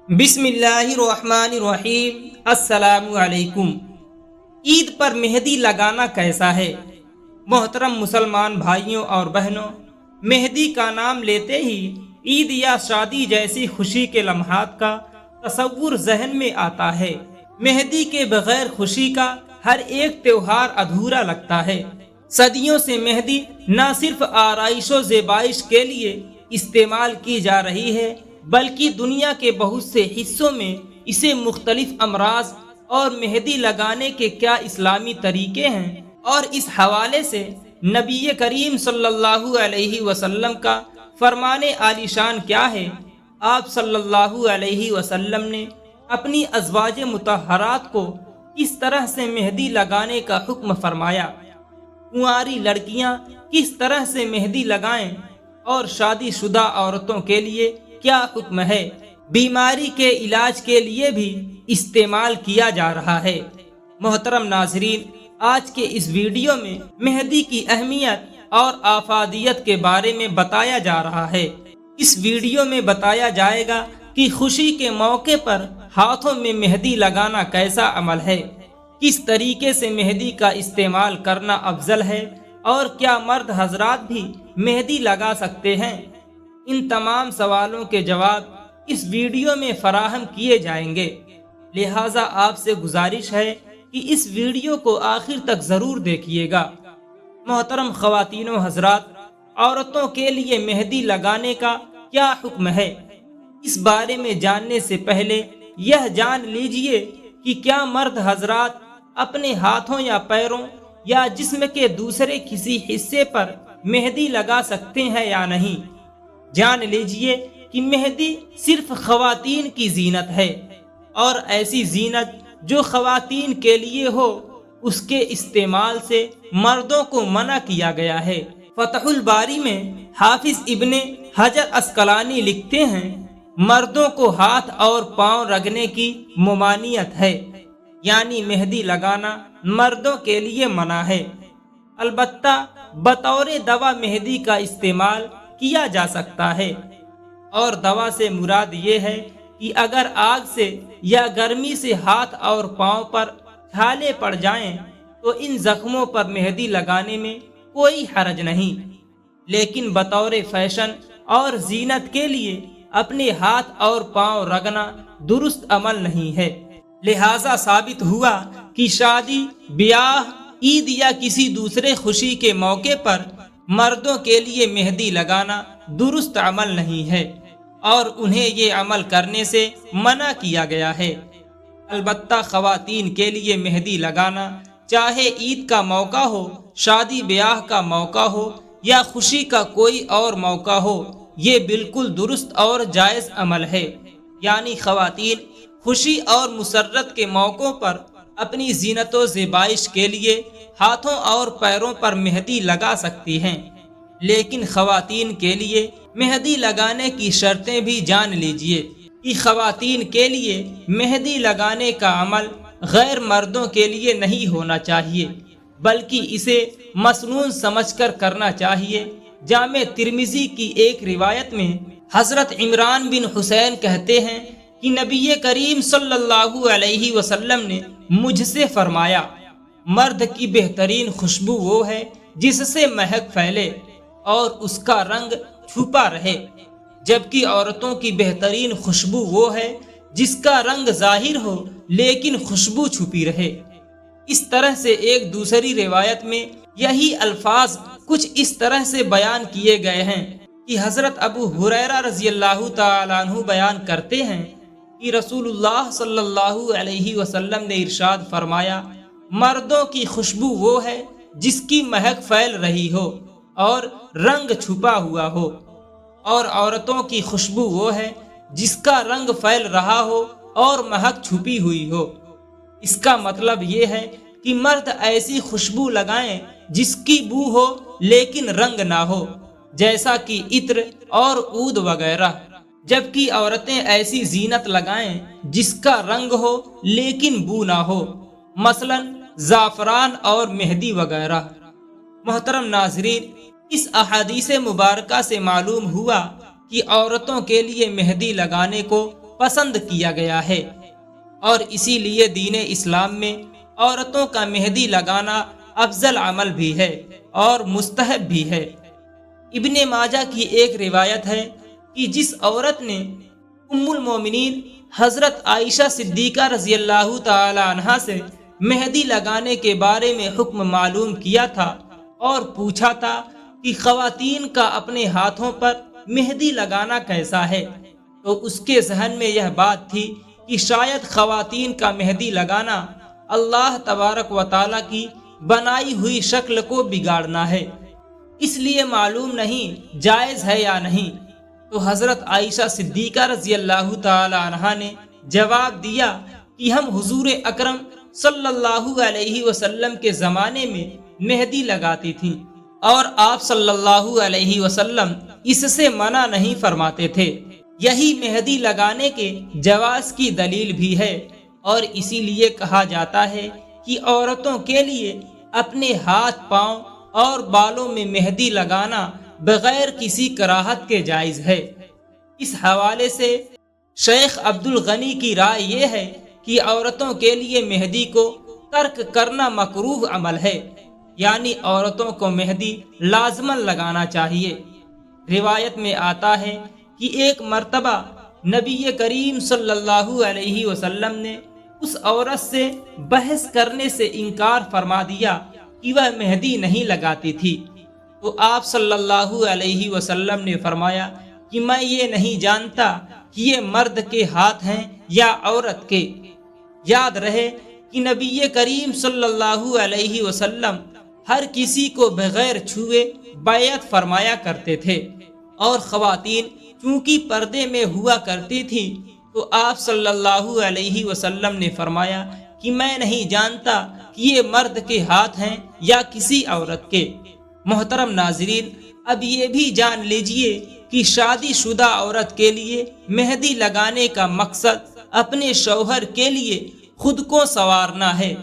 بسم اللہ الرحمن الرحیم۔ السلام علیکم۔ عید پر مہندی لگانا کیسا ہے؟ محترم مسلمان بھائیوں اور بہنوں، مہندی کا نام لیتے ہی عید یا شادی جیسی خوشی کے لمحات کا تصور ذہن میں آتا ہے۔ مہندی کے بغیر خوشی کا ہر ایک تہوار ادھورا لگتا ہے۔ صدیوں سے مہندی نہ صرف آرائش و زیبائش کے لیے استعمال کی جا رہی ہے، بلکہ دنیا کے بہت سے حصوں میں اسے مختلف امراض اور مہندی لگانے کے کیا اسلامی طریقے ہیں، اور اس حوالے سے نبی کریم صلی اللہ علیہ وسلم کا فرمان عالی شان کیا ہے۔ آپ صلی اللہ علیہ وسلم نے اپنی ازواج مطہرات کو کس طرح سے مہندی لگانے کا حکم فرمایا، کنواری لڑکیاں کس طرح سے مہندی لگائیں، اور شادی شدہ عورتوں کے لیے کیا حکم ہے، بیماری کے علاج کے لیے بھی استعمال کیا جا رہا ہے۔ محترم ناظرین، آج کے اس ویڈیو میں مہندی کی اہمیت اور افادیت کے بارے میں بتایا جا رہا ہے۔ اس ویڈیو میں بتایا جائے گا کہ خوشی کے موقع پر ہاتھوں میں مہندی لگانا کیسا عمل ہے، کس طریقے سے مہندی کا استعمال کرنا افضل ہے، اور کیا مرد حضرات بھی مہندی لگا سکتے ہیں۔ ان تمام سوالوں کے جواب اس ویڈیو میں فراہم کیے جائیں گے، لہٰذا آپ سے گزارش ہے کہ اس ویڈیو کو آخر تک ضرور دیکھیے گا۔ محترم خواتین و حضرات، عورتوں کے لیے مہندی لگانے کا کیا حکم ہے، اس بارے میں جاننے سے پہلے یہ جان لیجئے کہ کیا مرد حضرات اپنے ہاتھوں یا پیروں یا جسم کے دوسرے کسی حصے پر مہندی لگا سکتے ہیں یا نہیں۔ جان لیجئے کہ مہندی صرف خواتین کی زینت ہے، اور ایسی زینت جو خواتین کے لیے ہو اس کے استعمال سے مردوں کو منع کیا گیا ہے۔ فتح الباری میں حافظ ابن حجر عسقلانی لکھتے ہیں، مردوں کو ہاتھ اور پاؤں رگڑنے کی ممانعت ہے، یعنی مہندی لگانا مردوں کے لیے منع ہے۔ البتہ بطور دوا مہندی کا استعمال کیا جا سکتا ہے، اور دوا سے مراد یہ ہے کہ اگر آگ سے یا گرمی سے ہاتھ اور پاؤں پر چھالے پڑ جائیں تو ان زخموں پر مہندی لگانے میں کوئی حرج نہیں، لیکن بطور فیشن اور زینت کے لیے اپنے ہاتھ اور پاؤں رگڑنا درست عمل نہیں ہے۔ لہذا ثابت ہوا کہ شادی، بیاہ، عید یا کسی دوسرے خوشی کے موقع پر مردوں کے لیے مہندی لگانا درست عمل نہیں ہے، اور انہیں یہ عمل کرنے سے منع کیا گیا ہے۔ البتہ خواتین کے لیے مہندی لگانا، چاہے عید کا موقع ہو، شادی بیاہ کا موقع ہو یا خوشی کا کوئی اور موقع ہو، یہ بالکل درست اور جائز عمل ہے۔ یعنی خواتین خوشی اور مسرت کے موقعوں پر اپنی زینت و زیبائش کے لیے ہاتھوں اور پیروں پر مہندی لگا سکتی ہیں، لیکن خواتین کے لیے مہندی لگانے کی شرطیں بھی جان لیجئے کہ خواتین کے لیے مہندی لگانے کا عمل غیر مردوں کے لیے نہیں ہونا چاہیے، بلکہ اسے مسنون سمجھ کر کرنا چاہیے۔ جامع ترمذی کی ایک روایت میں حضرت عمران بن حسین کہتے ہیں کہ نبی کریم صلی اللہ علیہ وسلم نے مجھ سے فرمایا، مرد کی بہترین خوشبو وہ ہے جس سے مہک پھیلے اور اس کا رنگ چھپا رہے، جبکہ عورتوں کی بہترین خوشبو وہ ہے جس کا رنگ ظاہر ہو لیکن خوشبو چھپی رہے۔ اس طرح سے ایک دوسری روایت میں یہی الفاظ کچھ اس طرح سے بیان کیے گئے ہیں کہ حضرت ابو ہریرہ رضی اللہ تعالیٰ عنہ بیان کرتے ہیں کہ رسول اللہ صلی اللہ علیہ وسلم نے ارشاد فرمایا، مردوں کی خوشبو وہ ہے جس کی مہک پھیل رہی ہو اور رنگ چھپا ہوا ہو، اور عورتوں کی خوشبو وہ ہے جس کا رنگ پھیل رہا ہو اور مہک چھپی ہوئی ہو۔ اس کا مطلب یہ ہے کہ مرد ایسی خوشبو لگائیں جس کی بو ہو لیکن رنگ نہ ہو، جیسا کہ عطر اور عود وغیرہ، جبکہ عورتیں ایسی زینت لگائیں جس کا رنگ ہو لیکن بو نہ ہو، مثلا زعفران اور مہندی وغیرہ۔ محترم ناظرین، اس احادیث مبارکہ سے معلوم ہوا کہ عورتوں کے لیے مہندی لگانے کو پسند کیا گیا ہے، اور اسی لیے دین اسلام میں عورتوں کا مہندی لگانا افضل عمل بھی ہے اور مستحب بھی ہے۔ ابن ماجہ کی ایک روایت ہے کہ جس عورت نے ام المومنین حضرت عائشہ صدیقہ رضی اللہ تعالی عنہا سے مہندی لگانے کے بارے میں حکم معلوم کیا تھا اور پوچھا تھا کہ خواتین کا اپنے ہاتھوں پر مہندی لگانا کیسا ہے، تو اس کے ذہن میں یہ بات تھی کہ شاید خواتین کا مہندی لگانا اللہ تبارک و تعالیٰ کی بنائی ہوئی شکل کو بگاڑنا ہے، اس لیے معلوم نہیں جائز ہے یا نہیں۔ تو حضرت عائشہ صدیقہ رضی اللہ تعالی عنہا نے جواب دیا کہ ہم حضور اکرم صلی اللہ علیہ وسلم کے زمانے میں مہندی لگاتی تھیں، اور آپ صلی اللہ علیہ وسلم اس سے منع نہیں فرماتے تھے۔ یہی مہندی لگانے کے جواز کی دلیل بھی ہے، اور اسی لیے کہا جاتا ہے کہ عورتوں کے لیے اپنے ہاتھ، پاؤں اور بالوں میں مہندی لگانا بغیر کسی کراہت کے جائز ہے۔ اس حوالے سے شیخ عبد الغنی کی رائے یہ ہے کہ عورتوں کے لیے مہندی کو ترک کرنا مکروہ عمل ہے، یعنی عورتوں کو مہندی لازماً لگانا چاہیے۔ روایت میں آتا ہے کہ ایک مرتبہ نبی کریم صلی اللہ علیہ وسلم نے اس عورت سے بحث کرنے سے انکار فرما دیا کہ وہ مہندی نہیں لگاتی تھی، تو آپ صلی اللہ علیہ وسلم نے فرمایا کہ میں یہ نہیں جانتا کہ یہ مرد کے ہاتھ ہیں یا عورت کے۔ یاد رہے کہ نبی کریم صلی اللہ علیہ وسلم ہر کسی کو بغیر چھوئے بیعت فرمایا کرتے تھے، اور خواتین چونکہ پردے میں ہوا کرتی تھیں، تو آپ صلی اللہ علیہ وسلم نے فرمایا کہ میں نہیں جانتا کہ یہ مرد کے ہاتھ ہیں یا کسی عورت کے۔ محترم ناظرین، اب یہ بھی جان لیجئے کہ شادی شدہ عورت کے لیے مہندی لگانے کا مقصد اپنے شوہر کے لیے خود کو سنوارنا ہے،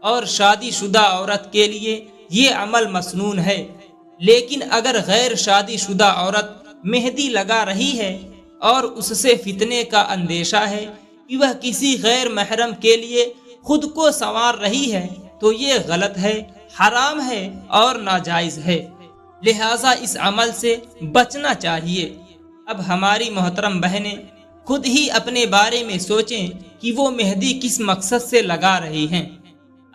اور شادی شدہ عورت کے لیے یہ عمل مسنون ہے۔ لیکن اگر غیر شادی شدہ عورت مہندی لگا رہی ہے اور اس سے فتنے کا اندیشہ ہے کہ وہ کسی غیر محرم کے لیے خود کو سنوار رہی ہے، تو یہ غلط ہے، حرام ہے اور ناجائز ہے، لہٰذا اس عمل سے بچنا چاہیے۔ اب ہماری محترم بہنیں خود ہی اپنے بارے میں سوچیں کہ وہ مہندی کس مقصد سے لگا رہی ہیں۔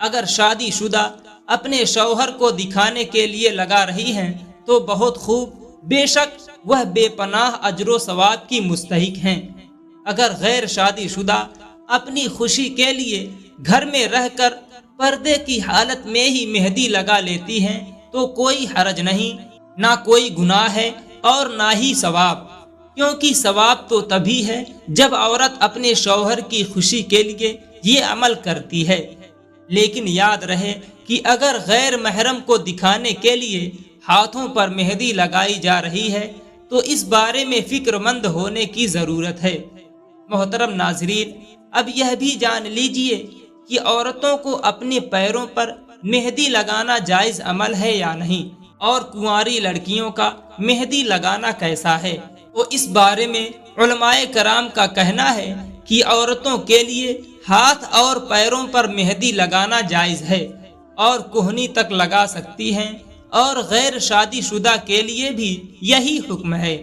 اگر شادی شدہ اپنے شوہر کو دکھانے کے لیے لگا رہی ہیں تو بہت خوب، بے شک وہ بے پناہ اجر و ثواب کی مستحق ہیں۔ اگر غیر شادی شدہ اپنی خوشی کے لیے گھر میں رہ کر پردے کی حالت میں ہی مہندی لگا لیتی ہیں تو کوئی حرج نہیں، نہ کوئی گناہ ہے اور نہ ہی ثواب، کیونکہ ثواب تو تبھی ہے جب عورت اپنے شوہر کی خوشی کے لیے یہ عمل کرتی ہے۔ لیکن یاد رہے کہ اگر غیر محرم کو دکھانے کے لیے ہاتھوں پر مہندی لگائی جا رہی ہے تو اس بارے میں فکر مند ہونے کی ضرورت ہے۔ محترم ناظرین، اب یہ بھی جان لیجئے کہ عورتوں کو اپنے پیروں پر مہندی لگانا جائز عمل ہے یا نہیں، اور کنواری لڑکیوں کا مہندی لگانا کیسا ہے۔ تو اس بارے میں علماء کرام کا کہنا ہے کہ عورتوں کے لیے ہاتھ اور پیروں پر مہندی لگانا جائز ہے، اور کہنی تک لگا سکتی ہیں، اور غیر شادی شدہ کے لیے بھی یہی حکم ہے۔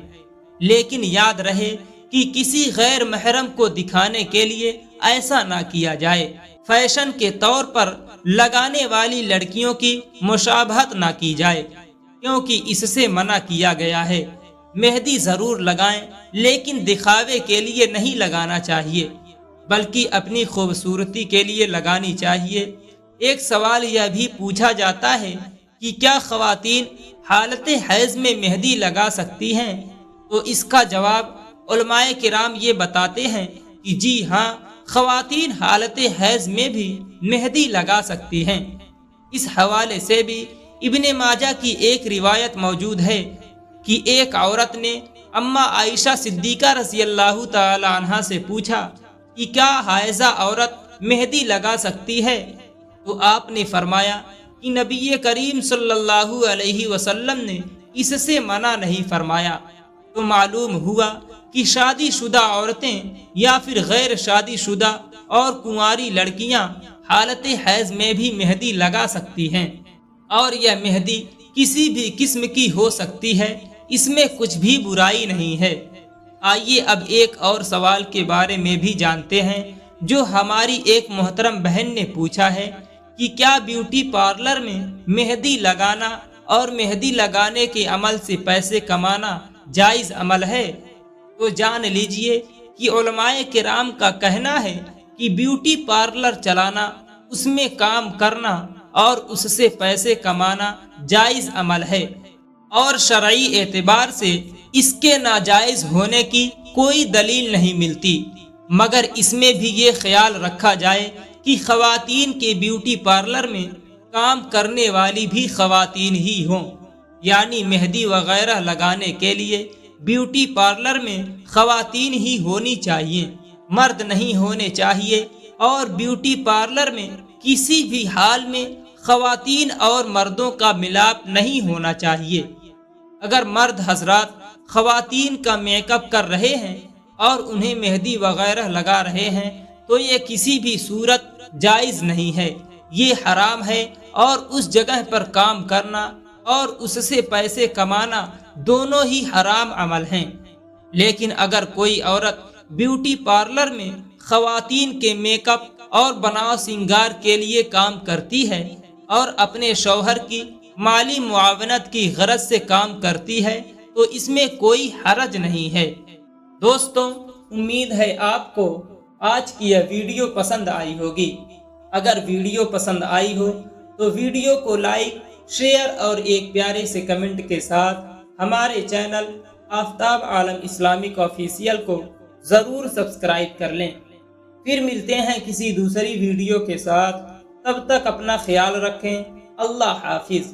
لیکن یاد رہے کہ کسی غیر محرم کو دکھانے کے لیے ایسا نہ کیا جائے، فیشن کے طور پر لگانے والی لڑکیوں کی مشابہت نہ کی جائے، کیونکہ اس سے منع کیا گیا ہے۔ مہندی ضرور لگائیں، لیکن دکھاوے کے لیے نہیں لگانا چاہیے، بلکہ اپنی خوبصورتی کے لیے لگانی چاہیے۔ ایک سوال یہ بھی پوچھا جاتا ہے کہ کیا خواتین حالت حیض میں مہندی لگا سکتی ہیں؟ تو اس کا جواب علماء کرام یہ بتاتے ہیں کہ جی ہاں، خواتین حالت حیض میں بھی مہندی لگا سکتی ہیں۔ اس حوالے سے بھی ابن ماجہ کی ایک روایت موجود ہے کہ ایک عورت نے اماں عائشہ صدیقہ رضی اللہ تعالی عنہا سے پوچھا کہ کیا حائضہ عورت مہندی لگا سکتی ہے؟ تو آپ نے فرمایا کہ نبی کریم صلی اللہ علیہ وسلم نے اس سے منع نہیں فرمایا۔ تو معلوم ہوا کہ شادی شدہ عورتیں یا پھر غیر شادی شدہ اور کنواری لڑکیاں حالت حیض میں بھی مہندی لگا سکتی ہیں، اور یہ مہندی کسی بھی قسم کی ہو سکتی ہے، اس میں کچھ بھی برائی نہیں ہے۔ آئیے اب ایک اور سوال کے بارے میں بھی جانتے ہیں جو ہماری ایک محترم بہن نے پوچھا ہے کہ کیا بیوٹی پارلر میں مہندی لگانا اور مہندی لگانے کے عمل سے پیسے کمانا جائز عمل ہے؟ تو جان لیجئے کہ علماء کرام کا کہنا ہے کہ بیوٹی پارلر چلانا، اس میں کام کرنا اور اس سے پیسے کمانا جائز عمل ہے، اور شرعی اعتبار سے اس کے ناجائز ہونے کی کوئی دلیل نہیں ملتی، مگر اس میں بھی یہ خیال رکھا جائے کہ خواتین کے بیوٹی پارلر میں کام کرنے والی بھی خواتین ہی ہوں، یعنی مہندی وغیرہ لگانے کے لیے بیوٹی پارلر میں خواتین ہی ہونی چاہیے، مرد نہیں ہونے چاہیے، اور بیوٹی پارلر میں کسی بھی حال میں خواتین اور مردوں کا ملاپ نہیں ہونا چاہیے۔ اگر مرد حضرات خواتین کا میک اپ کر رہے ہیں اور انہیں مہندی وغیرہ لگا رہے ہیں تو یہ کسی بھی صورت جائز نہیں ہے، یہ حرام ہے، اور اس جگہ پر کام کرنا اور اس سے پیسے کمانا دونوں ہی حرام عمل ہیں۔ لیکن اگر کوئی عورت بیوٹی پارلر میں خواتین کے میک اپ اور بناؤ سنگار کے لیے کام کرتی ہے اور اپنے شوہر کی مالی معاونت کی غرض سے کام کرتی ہے تو اس میں کوئی حرج نہیں ہے۔ دوستوں، امید ہے آپ کو آج کی یہ ویڈیو پسند آئی ہوگی۔ اگر ویڈیو پسند آئی ہو تو ویڈیو کو لائک، شیئر اور ایک پیارے سے کمنٹ کے ساتھ ہمارے channel Aftab Alam Islamic official کو ضرور سبسکرائب کر لیں۔ پھر ملتے ہیں کسی دوسری ویڈیو کے ساتھ، تب تک اپنا خیال رکھیں۔ اللہ حافظ۔